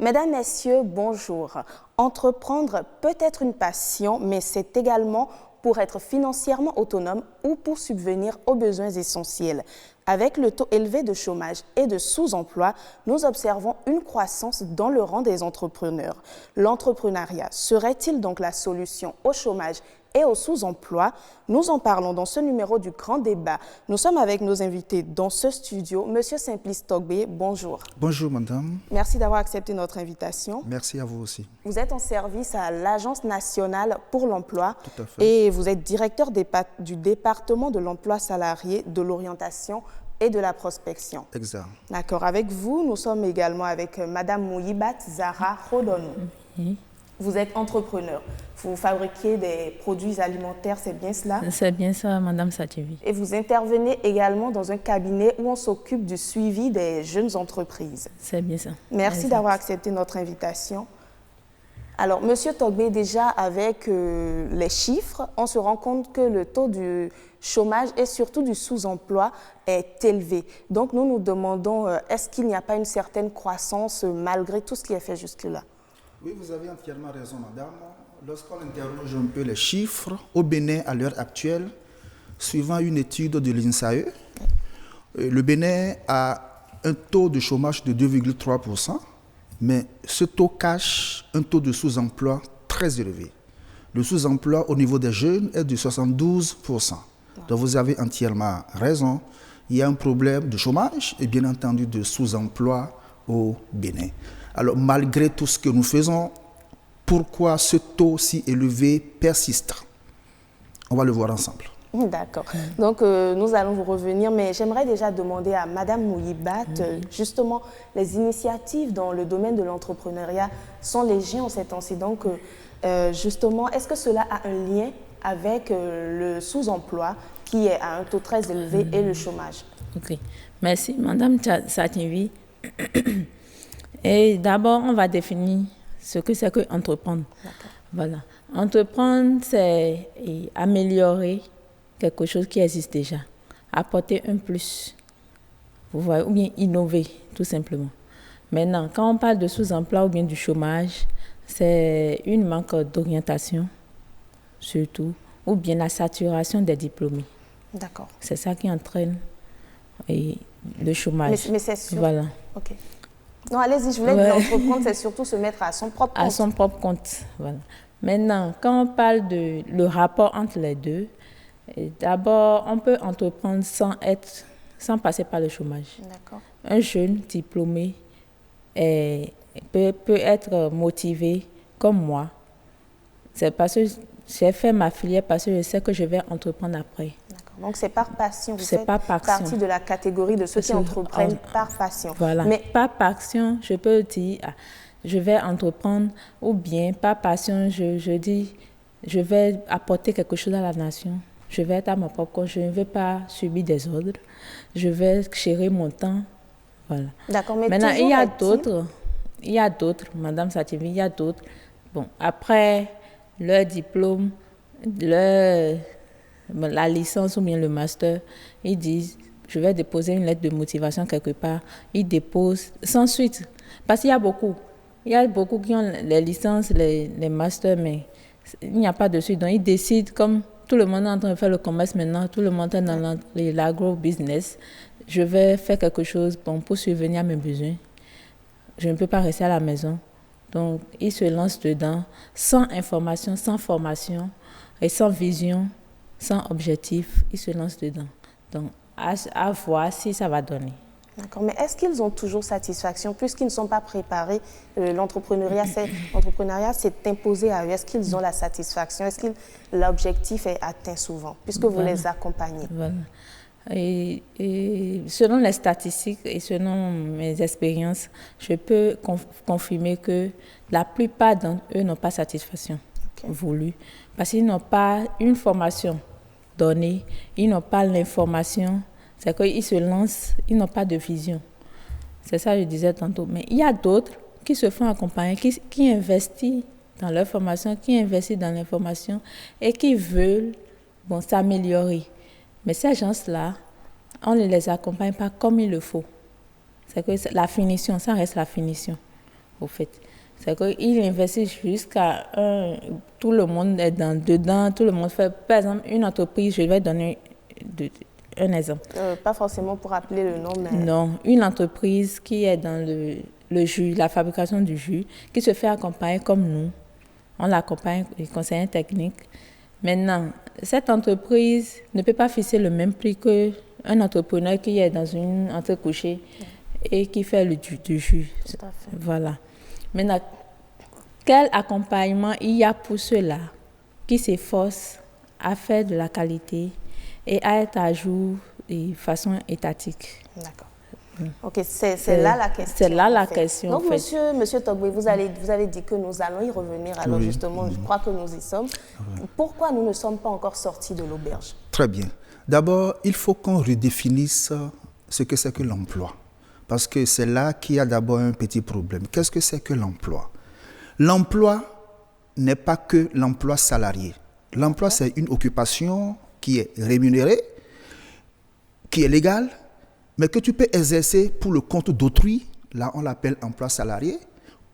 Mesdames, Messieurs, bonjour. Entreprendre peut être une passion, mais c'est également pour être financièrement autonome ou pour subvenir aux besoins essentiels. Avec le taux élevé de chômage et de sous-emploi, nous observons une croissance dans le rang des entrepreneurs. L'entrepreneuriat serait-il donc la solution au chômage et au sous-emploi? Nous en parlons dans ce numéro du Grand Débat. Nous sommes avec nos invités dans ce studio. Monsieur Simplice Togbe, bonjour. Bonjour madame. Merci d'avoir accepté notre invitation. Merci à vous aussi. Vous êtes en service à l'Agence nationale pour l'emploi Tout à fait. et vous êtes directeur du département de l'emploi salarié, de l'orientation et de la prospection. Exact. D'accord. Avec vous, nous sommes également avec Madame Mouyibat Zara Rodonou. Vous êtes entrepreneur. Vous fabriquez des produits alimentaires, c'est bien cela? C'est bien ça, Madame Sativi. Et vous intervenez également dans un cabinet où on s'occupe du suivi des jeunes entreprises. C'est bien ça. Merci d'avoir accepté notre invitation. Alors, Monsieur Togbe, déjà avec les chiffres, on se rend compte que le taux du chômage et surtout du sous-emploi est élevé. Donc, nous nous demandons, est-ce qu'il n'y a pas une certaine croissance malgré tout ce qui est fait jusque-là? Oui, vous avez entièrement raison, madame. Lorsqu'on interroge un peu les chiffres, au Bénin, à l'heure actuelle, suivant une étude de l'INSAE, le Bénin a un taux de chômage de 2,3%, mais ce taux cache un taux de sous-emploi très élevé. Le sous-emploi au niveau des jeunes est de 72%. Donc vous avez entièrement raison. Il y a un problème de chômage et bien entendu de sous-emploi au Bénin. Alors malgré tout ce que nous faisons, pourquoi ce taux si élevé persiste? On va le voir ensemble. D'accord. Donc, nous allons vous revenir, mais j'aimerais déjà demander à Madame Mouyibat, justement, les initiatives dans le domaine de l'entrepreneuriat sont légères en ces temps-ci. Donc, justement, est-ce que cela a un lien avec le sous-emploi qui est à un taux très élevé et le chômage? Ok. Merci, Madame Sativi. Et d'abord, on va définir ce que c'est que entreprendre. Voilà. Entreprendre, c'est améliorer quelque chose qui existe déjà, apporter un plus, vous voyez, ou bien innover, tout simplement. Maintenant, quand on parle de sous-emploi ou bien du chômage, c'est une manque d'orientation, surtout, ou bien la saturation des diplômés. D'accord. C'est ça qui entraîne le chômage. Mais c'est sûr. Voilà. Ok. Non, allez-y, je voulais dire entreprendre, c'est surtout se mettre à son propre compte. À son propre compte, voilà. Maintenant, quand on parle de le rapport entre les deux, d'abord, on peut entreprendre sans passer par le chômage. D'accord. Un jeune diplômé peut être motivé comme moi. C'est parce que j'ai fait ma filière parce que je sais que je vais entreprendre après. D'accord. Donc, c'est par passion. Vous C'est faites par passion. partie de la catégorie de ceux qui entreprennent par passion. Voilà. Mais par passion, je peux dire, je vais entreprendre, ou bien par passion, je dis, je vais apporter quelque chose à la nation. Je vais être à mon propre compte, je ne veux pas subir des ordres. Je vais gérer mon temps. Voilà. D'accord, mais maintenant, il y a d'autres, Madame Sativi, il y a d'autres. Bon, après leur diplôme, la licence ou bien le master, ils disent, je vais déposer une lettre de motivation quelque part. Ils déposent sans suite. Parce qu'il y a beaucoup. Il y a beaucoup qui ont les licences, les masters, mais il n'y a pas de suite. Donc, ils décident, comme tout le monde est en train de faire le commerce maintenant, tout le monde est dans l'agro-business, je vais faire quelque chose pour subvenir à mes besoins. Je ne peux pas rester à la maison. Donc, ils se lancent dedans, sans information, sans formation, et sans vision, sans objectif, ils se lancent dedans. Donc, à voir si ça va donner. D'accord, mais est-ce qu'ils ont toujours satisfaction puisqu'ils ne sont pas préparés? L'entrepreneuriat s'est imposé à eux. Est-ce qu'ils ont la satisfaction? Est-ce que l'objectif est atteint souvent puisque vous les accompagnez? Voilà. Et selon les statistiques et selon mes expériences, je peux confirmer que la plupart d'entre eux n'ont pas satisfaction voulue parce qu'ils n'ont pas une formation donnée, ils n'ont pas l'information. C'est qu'ils se lancent, ils n'ont pas de vision. C'est ça que je disais tantôt. Mais il y a d'autres qui se font accompagner, qui investissent dans leur formation, qui investissent dans l'information et qui veulent s'améliorer. Mais ces gens-là, on ne les accompagne pas comme il le faut. C'est que la finition, ça reste la finition. au fait. C'est qu'il investit jusqu'à tout le monde est dedans, tout le monde fait. Par exemple, une entreprise, je vais donner un exemple. Pas forcément pour appeler le nom, mais... Non, une entreprise qui est dans le jus, la fabrication du jus, qui se fait accompagner comme nous. On l'accompagne, les conseillers techniques. Maintenant, cette entreprise ne peut pas fixer le même prix qu'un entrepreneur qui est dans une entrecouchée et qui fait du jus. Tout à fait. Voilà. Maintenant, quel accompagnement il y a pour ceux-là qui s'efforcent à faire de la qualité et à être à jour de façon étatique? D'accord. Ok, c'est là la question. C'est là la question. Donc, en fait. monsieur Togbe, vous avez dit que nous allons y revenir. Alors, justement, je crois que nous y sommes. Pourquoi nous ne sommes pas encore sortis de l'auberge? Très bien. D'abord, il faut qu'on redéfinisse ce que c'est que l'emploi. Parce que c'est là qu'il y a d'abord un petit problème. Qu'est-ce que c'est que l'emploi? L'emploi n'est pas que l'emploi salarié. L'emploi, c'est une occupation qui est rémunérée, qui est légale, mais que tu peux exercer pour le compte d'autrui, là on l'appelle emploi salarié,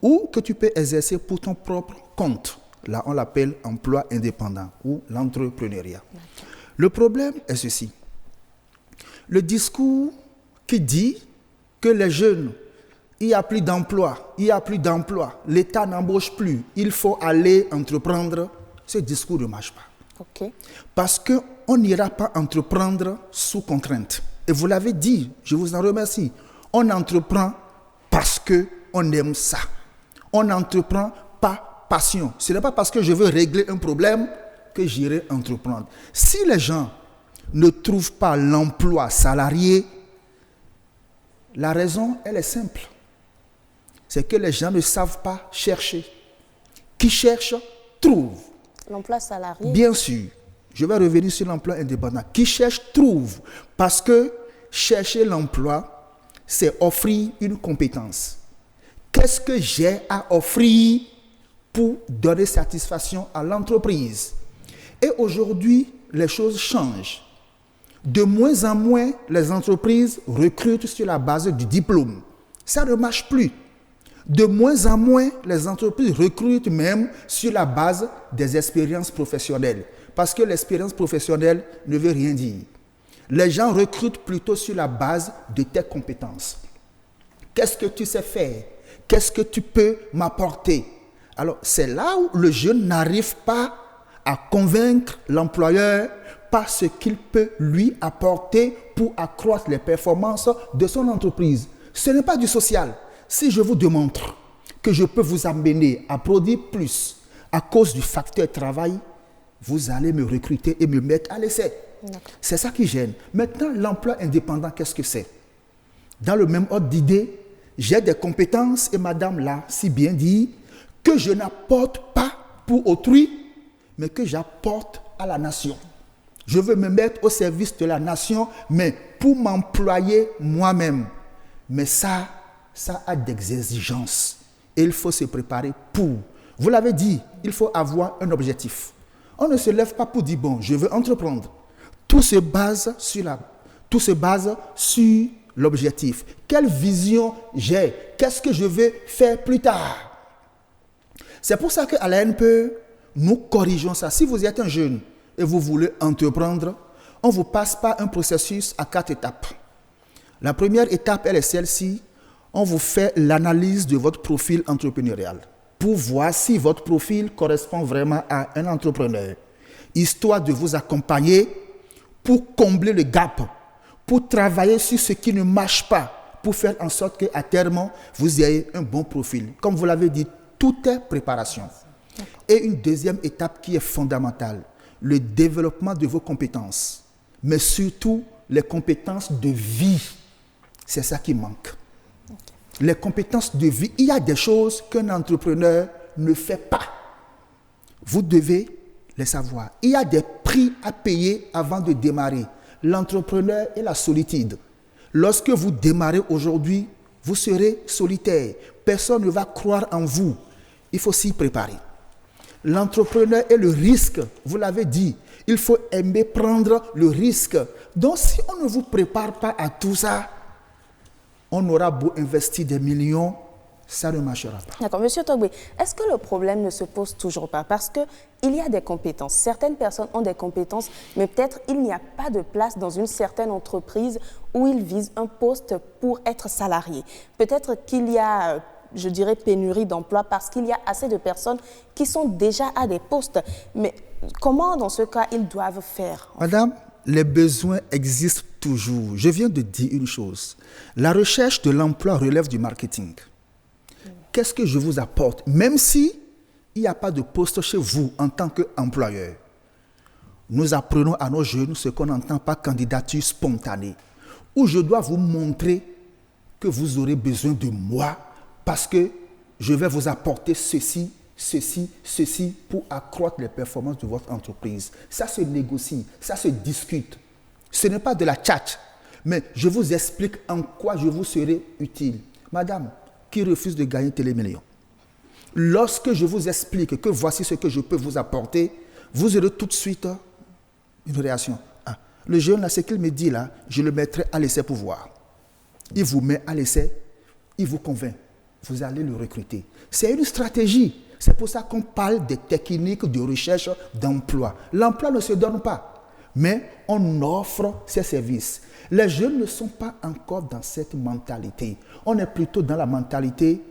ou que tu peux exercer pour ton propre compte, là on l'appelle emploi indépendant ou l'entrepreneuriat. Le problème est ceci. Le discours qui dit que les jeunes, il n'y a plus d'emploi, l'État n'embauche plus, il faut aller entreprendre, ce discours ne marche pas. Ok. Parce qu'on n'ira pas entreprendre sous contrainte. Et vous l'avez dit, je vous en remercie. On entreprend parce qu'on aime ça. On entreprend par passion. Ce n'est pas parce que je veux régler un problème que j'irai entreprendre. Si les gens ne trouvent pas l'emploi salarié, la raison, elle est simple. C'est que les gens ne savent pas chercher. Qui cherche, trouve. L'emploi salarié? Bien sûr. Je vais revenir sur l'emploi indépendant. Qui cherche, trouve. Parce que chercher l'emploi, c'est offrir une compétence. Qu'est-ce que j'ai à offrir pour donner satisfaction à l'entreprise? Et aujourd'hui, les choses changent. De moins en moins, les entreprises recrutent sur la base du diplôme. Ça ne marche plus. De moins en moins, les entreprises recrutent même sur la base des expériences professionnelles. Parce que l'expérience professionnelle ne veut rien dire. Les gens recrutent plutôt sur la base de tes compétences. Qu'est-ce que tu sais faire? Qu'est-ce que tu peux m'apporter? Alors, c'est là où le jeune n'arrive pas à convaincre l'employeur par ce qu'il peut lui apporter pour accroître les performances de son entreprise. Ce n'est pas du social. Si je vous démontre que je peux vous amener à produire plus à cause du facteur travail, vous allez me recruter et me mettre à l'essai. C'est ça qui gêne. Maintenant, l'emploi indépendant, qu'est-ce que c'est? Dans le même ordre d'idée, j'ai des compétences, et madame l'a si bien dit, que je n'apporte pas pour autrui, mais que j'apporte à la nation. Je veux me mettre au service de la nation, mais pour m'employer moi-même. Mais ça a des exigences. Et il faut se préparer pour. Vous l'avez dit, il faut avoir un objectif. On ne se lève pas pour dire, bon, je veux entreprendre. Tout se base sur l'objectif. Quelle vision j'ai? Qu'est-ce que je vais faire plus tard? C'est pour ça qu'à l'ANPE, nous corrigeons ça. Si vous êtes un jeune et vous voulez entreprendre, on vous passe par un processus à 4 étapes. La première étape, elle est celle-ci. On vous fait l'analyse de votre profil entrepreneurial pour voir si votre profil correspond vraiment à un entrepreneur, histoire de vous accompagner pour combler le gap, pour travailler sur ce qui ne marche pas, pour faire en sorte qu'à terme, vous ayez un bon profil. Comme vous l'avez dit, tout est préparation. Et une deuxième étape qui est fondamentale, le développement de vos compétences, mais surtout les compétences de vie. C'est ça qui manque. Les compétences de vie, il y a des choses qu'un entrepreneur ne fait pas. Vous devez les savoir. Il y a des prix à payer avant de démarrer. L'entrepreneur est la solitude. Lorsque vous démarrez aujourd'hui, vous serez solitaire. Personne ne va croire en vous. Il faut s'y préparer. L'entrepreneur est le risque. Vous l'avez dit. Il faut aimer prendre le risque. Donc, si on ne vous prépare pas à tout ça, on aura beau investir des millions, ça ne marchera pas. D'accord. Monsieur Togbe, est-ce que le problème ne se pose toujours pas? Parce qu'il y a des compétences. Certaines personnes ont des compétences, mais peut-être il n'y a pas de place dans une certaine entreprise où ils visent un poste pour être salarié. Peut-être qu'il y a, je dirais, pénurie d'emploi parce qu'il y a assez de personnes qui sont déjà à des postes. Mais comment, dans ce cas, ils doivent faire? Madame, les besoins existent toujours. Je viens de dire une chose. La recherche de l'emploi relève du marketing. Qu'est-ce que je vous apporte? Même si il n'y a pas de poste chez vous en tant qu'employeur, nous apprenons à nos jeunes ce qu'on entend par candidature spontanée, où je dois vous montrer que vous aurez besoin de moi parce que je vais vous apporter ceci, ceci, ceci pour accroître les performances de votre entreprise. Ça se négocie, ça se discute. Ce n'est pas de la tchatch, mais je vous explique en quoi je vous serai utile. Madame, qui refuse de gagner Télémillions. Lorsque je vous explique que voici ce que je peux vous apporter, vous aurez tout de suite une réaction. Ah, le jeune, là, ce qu'il me dit là, je le mettrai à l'essai pour voir. Il vous met à l'essai, il vous convainc. Vous allez le recruter. C'est une stratégie. C'est pour ça qu'on parle des techniques de recherche d'emploi. L'emploi ne se donne pas, mais on offre ses services. Les jeunes ne sont pas encore dans cette mentalité. On est plutôt dans la mentalité,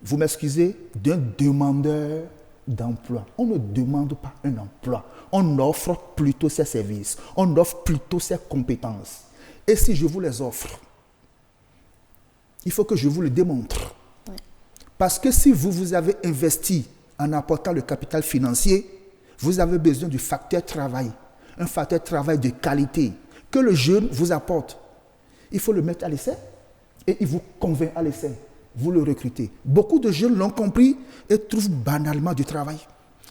vous m'excusez, d'un demandeur d'emploi. On ne demande pas un emploi. On offre plutôt ses services. On offre plutôt ses compétences. Et si je vous les offre, il faut que je vous le démontre. Parce que si vous avez investi en apportant le capital financier, vous avez besoin du facteur travail. Un facteur travail de qualité que le jeune vous apporte. Il faut le mettre à l'essai et il vous convainc à l'essai. Vous le recrutez. Beaucoup de jeunes l'ont compris et trouvent banalement du travail.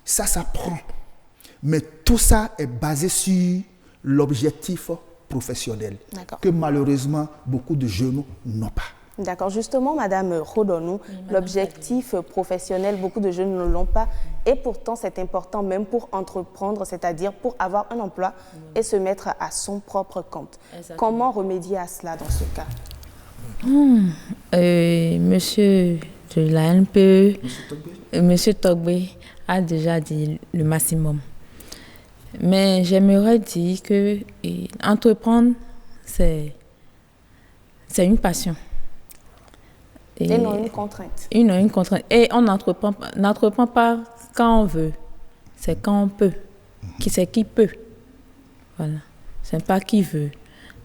Ça s'apprend. Mais tout ça est basé sur l'objectif professionnel que malheureusement beaucoup de jeunes n'ont pas. D'accord. Justement, Madame Rodonou, l'objectif professionnel, beaucoup de jeunes ne l'ont pas. Et pourtant, c'est important même pour entreprendre, c'est-à-dire pour avoir un emploi et se mettre à son propre compte. Exactement. Comment remédier à cela dans ce cas? Monsieur de l'ANPE, Monsieur Togbe a déjà dit le maximum. Mais j'aimerais dire que entreprendre, c'est une passion. Et non une contrainte. Une contrainte. Et on n'entreprend pas quand on veut. C'est quand on peut. C'est qui peut. Voilà. C'est pas qui veut.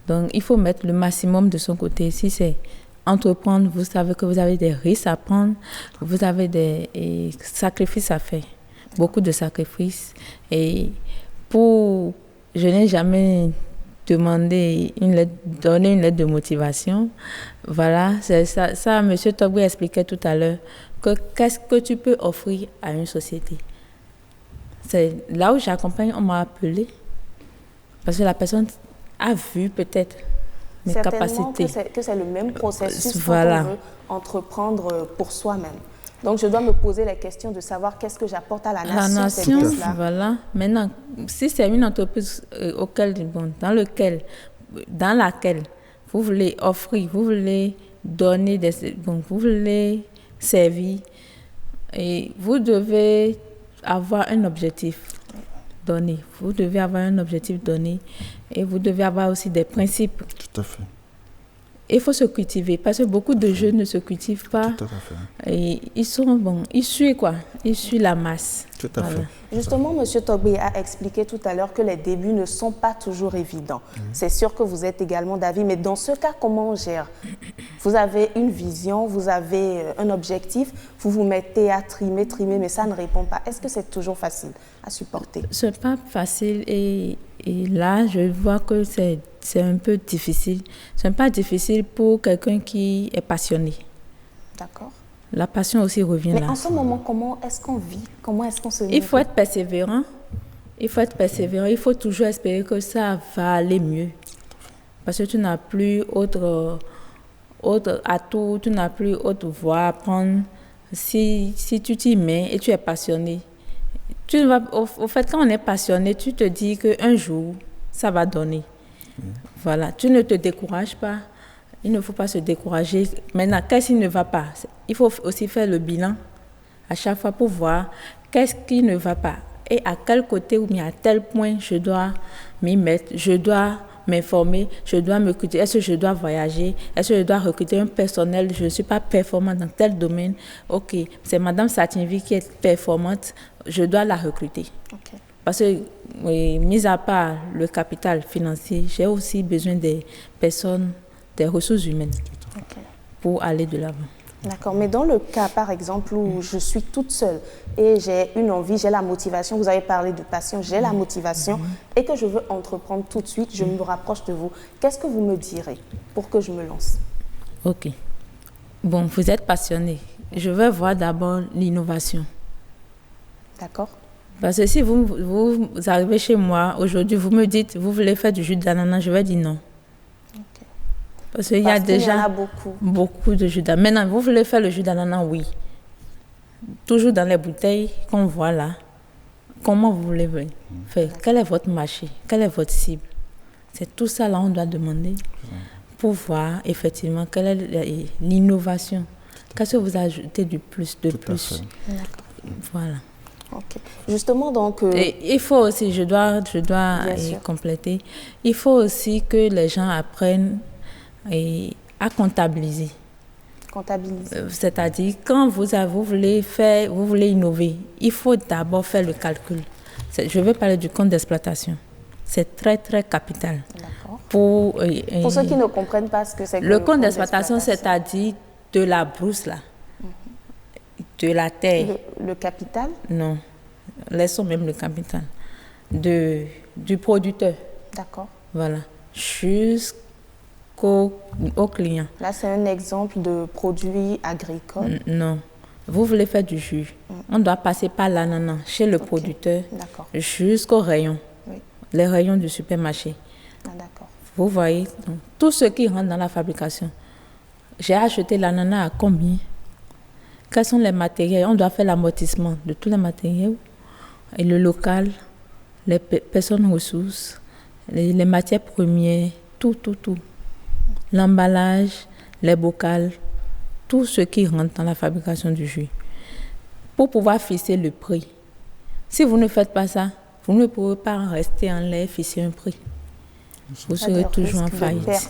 Donc, il faut mettre le maximum de son côté. Si c'est entreprendre, vous savez que vous avez des risques à prendre. Vous avez des sacrifices à faire. Beaucoup de sacrifices. Et je n'ai jamais donner une lettre de motivation. Voilà, c'est ça M. Togbe expliquait tout à l'heure, que qu'est-ce que tu peux offrir à une société. C'est là où j'accompagne, on m'a appelé, parce que la personne a vu peut-être mes capacités. Que c'est le même processus voilà. Quand on veut entreprendre pour soi-même. Donc, je dois me poser la question de savoir qu'est-ce que j'apporte à la nation. Voilà. Maintenant, si c'est une entreprise dans laquelle vous voulez offrir, vous voulez donner vous voulez servir, et vous devez avoir un objectif donné. Vous devez avoir un objectif donné et vous devez avoir aussi des principes. Tout à fait. Il faut se cultiver parce que beaucoup de jeunes ne se cultivent pas. Tout à fait. Et ils suivent la masse. Tout à fait. Justement, M. Togbe a expliqué tout à l'heure que les débuts ne sont pas toujours évidents. C'est sûr que vous êtes également d'avis, mais dans ce cas, comment on gère? Vous avez une vision, vous avez un objectif, vous vous mettez à trimer, mais ça ne répond pas. Est-ce que c'est toujours facile à supporter? Ce n'est pas facile et là, je vois que c'est un peu difficile. Ce n'est pas difficile pour quelqu'un qui est passionné. D'accord. La passion aussi revient là. Mais en ce moment, comment est-ce qu'on vit? Comment est-ce qu'on se vit? Il faut être persévérant. Il faut toujours espérer que ça va aller mieux. Parce que tu n'as plus autre atout, tu n'as plus autre voie à prendre. Si tu t'y mets et tu es passionné, au fait, quand on est passionné, tu te dis qu'un jour, ça va donner. Voilà, tu ne te décourages pas. Il ne faut pas se décourager. Maintenant, qu'est-ce qui ne va pas? Il faut aussi faire le bilan à chaque fois pour voir qu'est-ce qui ne va pas et à quel côté ou bien à tel point je dois m'y mettre, je dois m'informer, je dois me recruter, est-ce que je dois voyager, est-ce que je dois recruter un personnel, je ne suis pas performante dans tel domaine, ok, c'est Madame Satinvi qui est performante, je dois la recruter. Ok. Parce que, oui, mis à part le capital financier, j'ai aussi besoin des personnes, des ressources humaines pour aller de l'avant. D'accord, mais dans le cas, par exemple, où je suis toute seule et j'ai une envie, j'ai la motivation, vous avez parlé de passion, j'ai la motivation et que je veux entreprendre tout de suite, je me rapproche de vous. Qu'est-ce que vous me direz pour que je me lance? Ok. Bon, vous êtes passionné. Je vais voir d'abord l'innovation. D'accord. Parce que si vous arrivez chez moi aujourd'hui, vous me dites, vous voulez faire du jus d'ananas, je vais dire non. Ok. Parce qu'il y a déjà y en a beaucoup de jus d'ananas. Maintenant, vous voulez faire le jus d'ananas, oui. Toujours dans les bouteilles qu'on voit là. Comment vous voulez faire? Quel est votre marché? Quelle est votre cible? C'est tout ça là on doit demander pour voir effectivement quelle est l'innovation. Qu'est-ce que vous ajoutez du plus, de plus? Voilà. Ok. Justement, donc... Et il faut aussi, je dois compléter, il faut aussi que les gens apprennent à comptabiliser. Comptabiliser. C'est-à-dire, quand vous voulez innover, il faut d'abord faire le calcul. Je vais parler du compte d'exploitation. C'est très, très capital. D'accord. Pour ceux qui ne comprennent pas ce que c'est que le compte d'exploitation, c'est-à-dire de la brousse, là, de la terre. Le capital? Non, laissons même le capital. Du producteur. D'accord. Voilà. Jusqu'au client. Là, c'est un exemple de produit agricole. Non. Vous voulez faire du jus. On doit passer par l'ananas chez le producteur jusqu'au rayon. Oui. Les rayons du supermarché. Ah, d'accord. Vous voyez, donc, tout ce qui rentre dans la fabrication. J'ai acheté l'ananas à combien? Quels sont les matériels? On doit faire l'amortissement de tous les matériels. Et le local, les personnes ressources, les matières premières, tout. L'emballage, les bocals, tout ce qui rentre dans la fabrication du jus. Pour pouvoir fixer le prix. Si vous ne faites pas ça, vous ne pourrez pas rester en l'air fixer un prix. Vous serez toujours en faillite.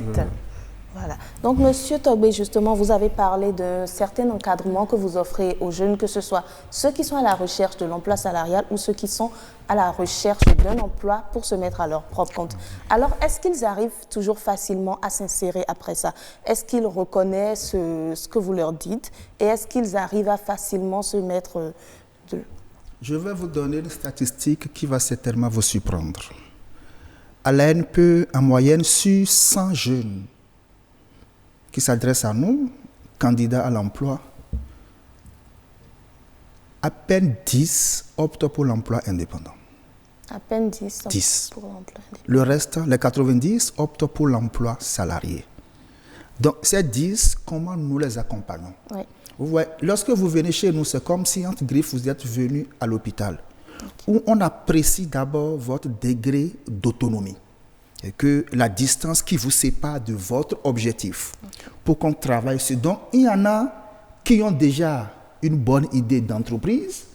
Voilà. Donc, Monsieur Togbé, justement, vous avez parlé d'un certain encadrement que vous offrez aux jeunes, que ce soit ceux qui sont à la recherche de l'emploi salarial ou ceux qui sont à la recherche d'un emploi pour se mettre à leur propre compte. Alors, est-ce qu'ils arrivent toujours facilement à s'insérer après ça? Est-ce qu'ils reconnaissent ce que vous leur dites? Et est-ce qu'ils arrivent à facilement se mettre Je vais vous donner une statistique qui va certainement vous surprendre. À l'ANPE, en moyenne, sur 100 jeunes qui s'adressent à nous, candidats à l'emploi, à peine 10 optent pour l'emploi indépendant. À peine 10 10. Pour l'emploi indépendant. Le reste, les 90, optent pour l'emploi salarié. Donc, ces 10, comment nous les accompagnons? Oui. Vous voyez, lorsque vous venez chez nous, c'est comme si, entre griffes, vous êtes venu à l'hôpital, où on apprécie d'abord votre degré d'autonomie. Et que la distance qui vous sépare de votre objectif pour qu'on travaille sur. Donc, il y en a qui ont déjà une bonne idée d'entreprise,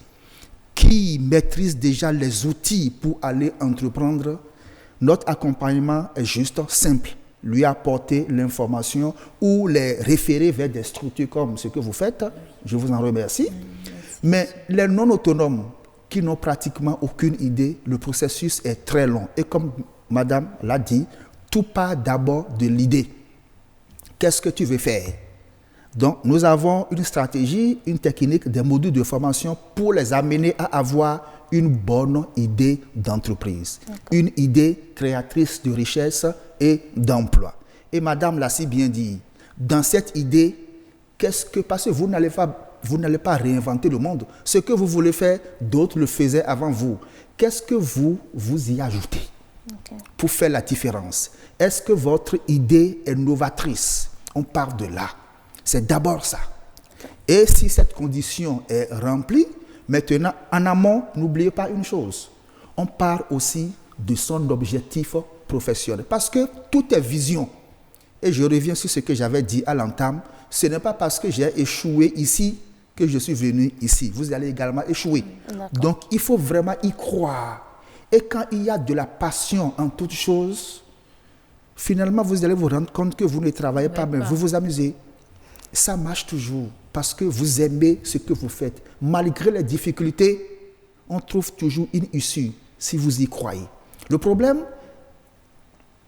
qui maîtrisent déjà les outils pour aller entreprendre. Notre accompagnement est juste simple. Lui apporter l'information ou les référer vers des structures comme ce que vous faites. Je vous en remercie. Mais les non autonomes qui n'ont pratiquement aucune idée, le processus est très long. Et comme Madame l'a dit, tout part d'abord de l'idée. Qu'est-ce que tu veux faire? Donc, nous avons une stratégie, une technique, des modules de formation pour les amener à avoir une bonne idée d'entreprise, une idée créatrice de richesse et d'emploi. Et Madame l'a si bien dit, dans cette idée, parce que vous n'allez pas réinventer le monde. Ce que vous voulez faire, d'autres le faisaient avant vous. Qu'est-ce que vous y ajoutez pour faire la différence? Est-ce que votre idée est novatrice? On part de là. C'est d'abord ça. Et si cette condition est remplie, maintenant, en amont, n'oubliez pas une chose. On part aussi de son objectif professionnel. Parce que tout est vision. Et je reviens sur ce que j'avais dit à l'entame. Ce n'est pas parce que j'ai échoué ici que je suis venu ici. Vous allez également échouer. Donc, il faut vraiment y croire. Et quand il y a de la passion en toutes choses, finalement, vous allez vous rendre compte que vous ne travaillez pas, mais vous vous amusez. Ça marche toujours parce que vous aimez ce que vous faites. Malgré les difficultés, on trouve toujours une issue si vous y croyez. Le problème,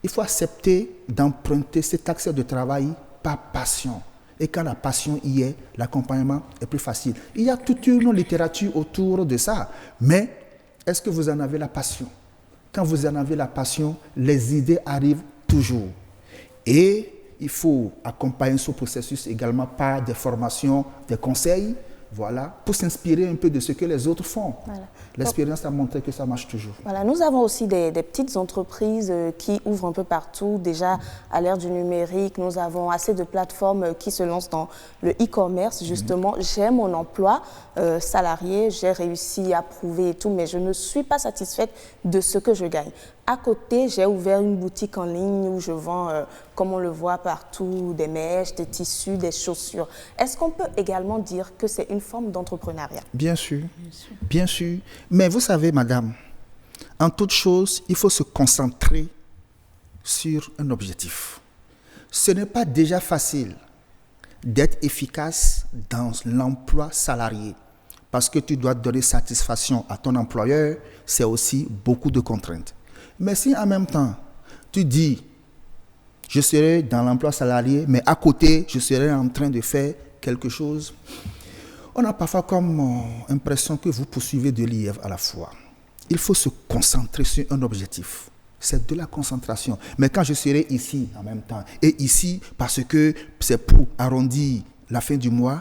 il faut accepter d'emprunter cet accès de travail par passion. Et quand la passion y est, l'accompagnement est plus facile. Il y a toute une littérature autour de ça. Mais est-ce que vous en avez la passion? Quand vous en avez la passion, les idées arrivent toujours. Et il faut accompagner ce processus également par des formations, des conseils, voilà, pour s'inspirer un peu de ce que les autres font. Voilà. L'expérience a montré que ça marche toujours. Voilà, nous avons aussi des petites entreprises qui ouvrent un peu partout. Déjà, à l'ère du numérique, nous avons assez de plateformes qui se lancent dans le e-commerce. Justement, j'ai mon emploi salarié, j'ai réussi à prouver et tout, mais je ne suis pas satisfaite de ce que je gagne. À côté, j'ai ouvert une boutique en ligne où je vends, comme on le voit partout, des mèches, des tissus, des chaussures. Est-ce qu'on peut également dire que c'est une forme d'entrepreneuriat? Bien sûr, bien sûr. Mais vous savez, madame, en toute chose, il faut se concentrer sur un objectif. Ce n'est pas déjà facile d'être efficace dans l'emploi salarié parce que tu dois donner satisfaction à ton employeur, c'est aussi beaucoup de contraintes. Mais si en même temps, tu dis, je serai dans l'emploi salarié, mais à côté, je serai en train de faire quelque chose, on a parfois comme impression que vous poursuivez deux lièvres à la fois. Il faut se concentrer sur un objectif. C'est de la concentration. Mais quand je serai ici en même temps, et ici parce que c'est pour arrondir la fin du mois,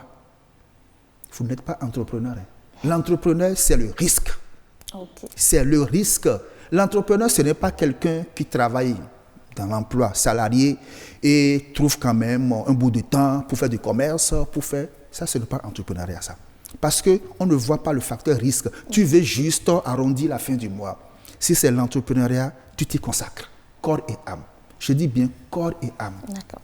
vous n'êtes pas entrepreneur. L'entrepreneur, c'est le risque. Okay. C'est le risque. L'entrepreneur, ce n'est pas quelqu'un qui travaille dans l'emploi salarié et trouve quand même un bout de temps pour faire du commerce, pour faire... Ça, ce n'est pas entrepreneuriat, ça. Parce qu'on ne voit pas le facteur risque. Tu veux juste arrondir la fin du mois. Si c'est l'entrepreneuriat, tu t'y consacres, corps et âme. Je dis bien corps et âme. D'accord.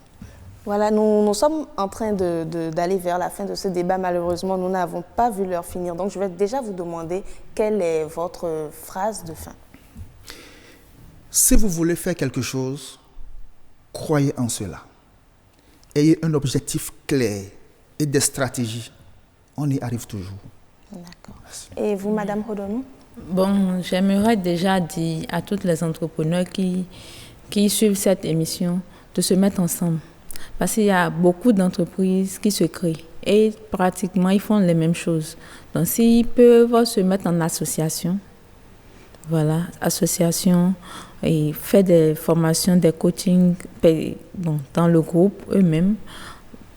Voilà, nous sommes en train d'aller vers la fin de ce débat. Malheureusement, nous n'avons pas vu l'heure finir. Donc, je vais déjà vous demander quelle est votre phrase de fin. Si vous voulez faire quelque chose, croyez en cela. Ayez un objectif clair et des stratégies. On y arrive toujours. D'accord. Et vous, Madame Rodonou? Bon, j'aimerais déjà dire à tous les entrepreneurs qui suivent cette émission de se mettre ensemble. Parce qu'il y a beaucoup d'entreprises qui se créent et pratiquement ils font les mêmes choses. Donc s'ils peuvent se mettre en association, voilà, association, et faire des formations, des coachings dans le groupe eux-mêmes,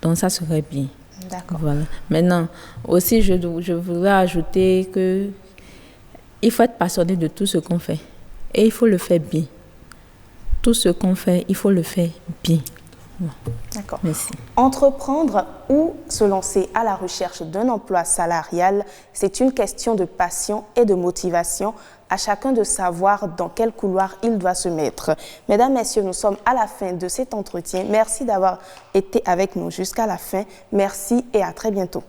donc ça serait bien. D'accord. Voilà. Maintenant, aussi, je voudrais ajouter qu'il faut être passionné de tout ce qu'on fait. Et il faut le faire bien. Tout ce qu'on fait, il faut le faire bien. Voilà. D'accord. Merci. Entreprendre ou se lancer à la recherche d'un emploi salarial, c'est une question de passion et de motivation. À chacun de savoir dans quel couloir il doit se mettre. Mesdames, Messieurs, nous sommes à la fin de cet entretien. Merci d'avoir été avec nous jusqu'à la fin. Merci et à très bientôt.